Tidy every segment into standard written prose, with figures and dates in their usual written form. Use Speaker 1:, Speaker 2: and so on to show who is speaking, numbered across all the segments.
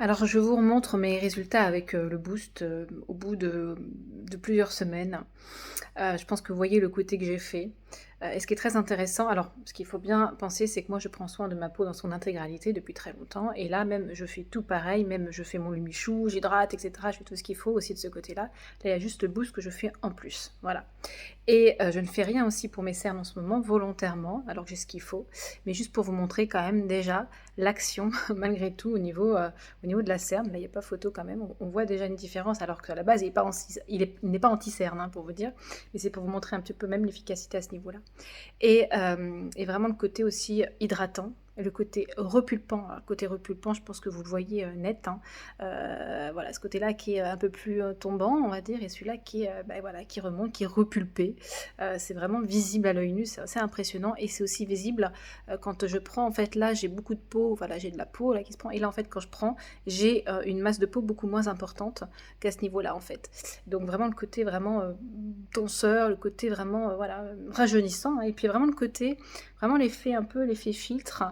Speaker 1: Alors je vous remontre mes résultats avec, le boost, au bout de plusieurs semaines. Je pense que vous voyez le côté que j'ai fait. Et ce qui est très intéressant, alors ce qu'il faut bien penser, c'est que moi je prends soin de ma peau dans son intégralité depuis très longtemps et là même je fais tout pareil, même je fais mon lumichou, j'hydrate et cetera, je fais tout ce qu'il faut aussi de ce côté-là. Là, il y a juste le boost que je fais en plus, voilà. Et je ne fais rien aussi pour mes cernes en ce moment, volontairement, alors que j'ai ce qu'il faut, mais juste pour vous montrer quand même déjà l'action malgré tout au niveau de la cerne. Là, il n'y a pas photo quand même, on voit déjà une différence, alors qu'à la base, il n'est pas anti-cerne, hein, pour vous dire, mais c'est pour vous montrer un petit peu même l'efficacité à ce niveau-là. Et vraiment le côté aussi hydratant, le côté repulpant. Alors, le côté repulpant, je pense que vous le voyez net, hein. Voilà, ce côté-là qui est un peu plus tombant, on va dire, et celui-là qui est, voilà, qui remonte, qui est repulpé. C'est vraiment visible à l'œil nu, c'est assez impressionnant, et c'est aussi visible quand je prends, en fait, là, j'ai beaucoup de peau, voilà, j'ai de la peau là qui se prend, et là, en fait, quand je prends, j'ai une masse de peau beaucoup moins importante qu'à ce niveau-là, en fait. Donc vraiment le côté vraiment tonseur, le côté vraiment voilà, rajeunissant, hein, et puis vraiment le côté, vraiment l'effet un peu, l'effet filtre.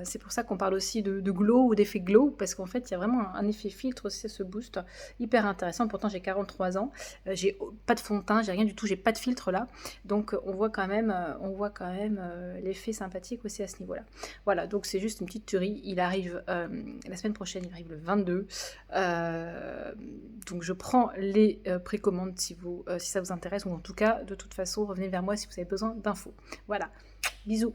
Speaker 1: C'est pour ça qu'on parle aussi de glow ou d'effet glow, parce qu'en fait il y a vraiment un effet filtre aussi à ce boost, hyper intéressant. Pourtant j'ai 43 ans, j'ai pas de fond de teint, j'ai rien du tout, j'ai pas de filtre là, donc on voit quand même l'effet sympathique aussi à ce niveau-là. Voilà, donc c'est juste une petite tuerie, il arrive la semaine prochaine, il arrive le 22, donc je prends les précommandes si ça vous intéresse, ou en tout cas, de toute façon, revenez vers moi si vous avez besoin d'infos. Voilà, bisous.